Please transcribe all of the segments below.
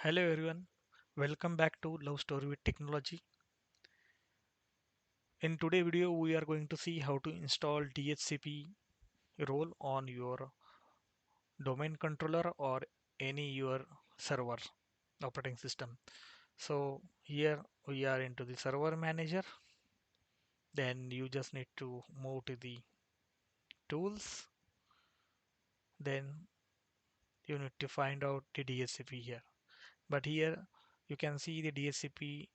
Hello everyone, welcome back to Love Story with Technology. In today's video, we are going to see how to install DHCP role on your domain controller or any your server operating system. So here we are into the server manager. Then you just need to move to the tools. Then you need to find out the DHCP here. But here you can see the DHCP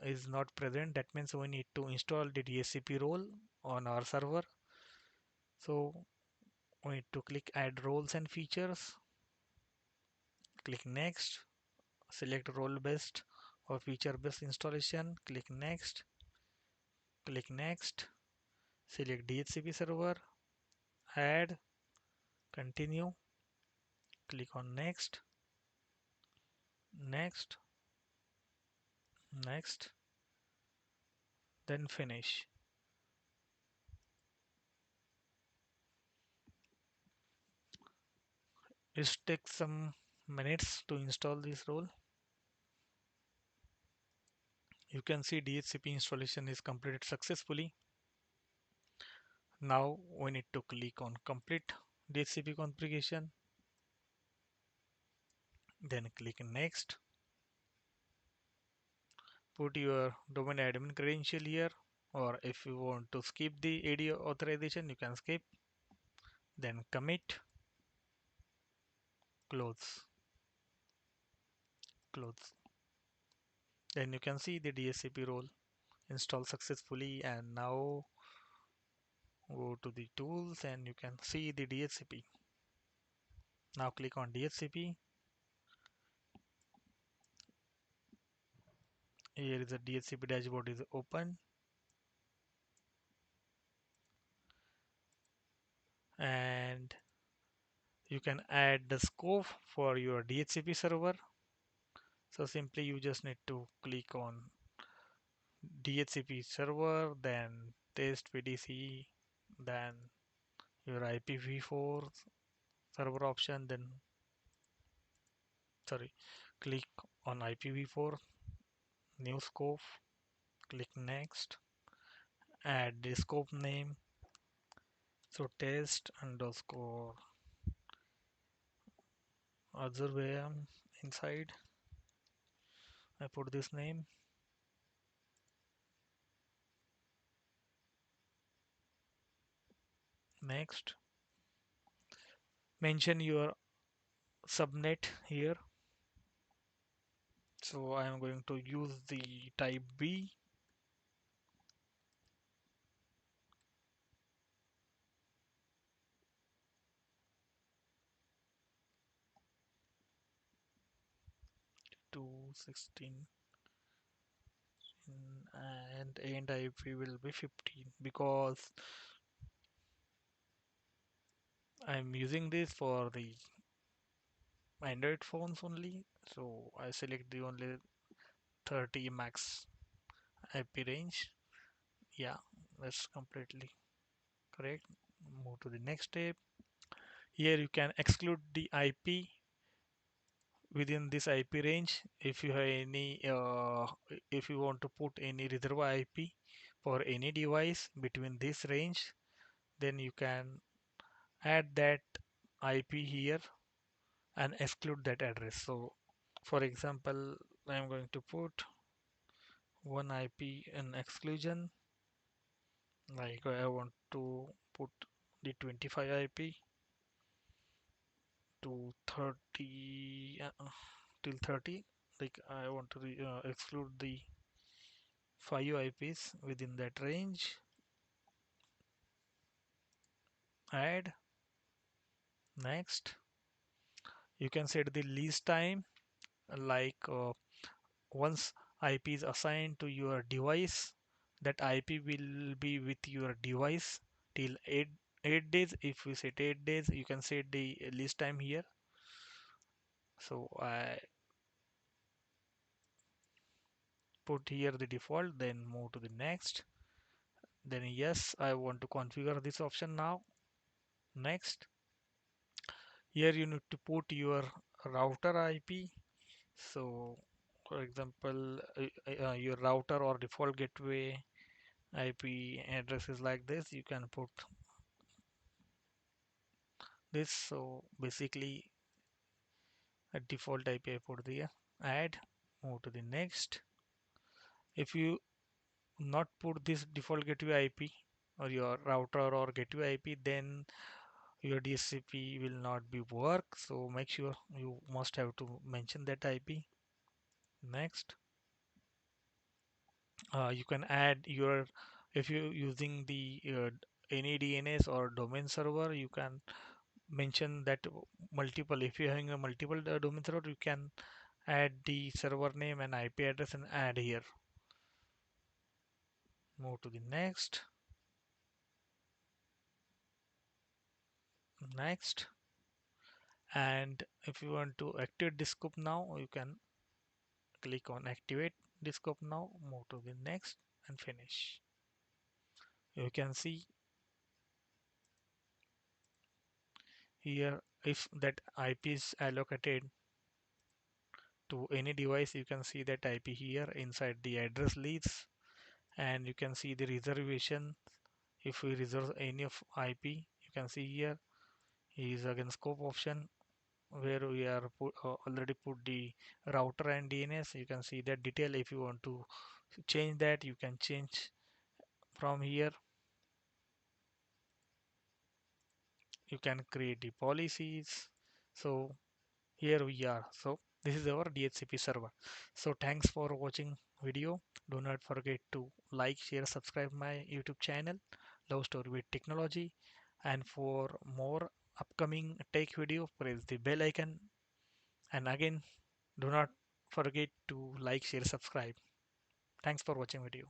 is not present. That means we need to install the DHCP role on our server. So we need to click add roles and features, click next, select role based or feature based installation, click next, select DHCP server, add, continue, click on next, next, next, then finish. It takes some minutes to install this role. You can see DHCP installation is completed successfully. Now we need to click on complete DHCP configuration, then click next. Put your domain admin credential here, or if you want to skip the AD authorization, you can skip. Then commit, close, close. Then you can see the DHCP role installed successfully, and now go to the tools and you can see the DHCP. Now click on DHCP. Here is a DHCP dashboard is open, and you can add the scope for your DHCP server. So simply you just need to click on DHCP server, then test VDC, then your IPv4 server option, then sorry, click on IPv4, new scope, click next, add the scope name. So test underscore observation inside. I put this name. Next, mention your subnet here. So I am going to use the type B. 216 and end IP will be 15 because I'm using this for the Android phones only. So I select the only 30 max IP range. Yeah, that's completely correct. Move to the next step. Here you can exclude the IP within this IP range. If you have any, if you want to put any reserve IP for any device between this range, then you can add that IP here and exclude that address. So for example, I'm going to put one IP in exclusion, like I want to put the 25 IP to 30 till 30, like I want to exclude the 5 IPs within that range. Add, next. You can set the lease time, like once IP is assigned to your device, that IP will be with your device till 8 days. If we set 8 days, you can set the lease time here. So I put here the default, then move to the next. Then yes, I want to configure this option now. Next. Here you need to put your router IP. So for example, your router or default gateway IP address is like this. You can put this. So basically a default IP I put there. Add, move to the next. If you not put this default gateway IP or your router or gateway IP, then your DHCP will not be work. So make sure you must have to mention that IP. Next, you can add your, if you're using the any DNS or domain server, you can mention that multiple. If you're having a multiple domain server, you can add the server name and IP address and add here. Move to the next. Next. And if you want to activate this scope now, you can click on activate this scope now, move to the next and finish. You can see here if that IP is allocated to any device, you can see that IP here inside the address list, and you can see the reservation. If we reserve any of IP, you can see here is again scope option where we are already put the router and DNS. You can see that detail. If you want to change that, you can change from here. You can create the policies. So here we are. So this is our DHCP server. So thanks for watching video. Do not forget to like, share, subscribe my YouTube channel, Love Story with Technology. And for more upcoming tech video, press the bell icon. And again, do not forget to like, share, subscribe. Thanks for watching video.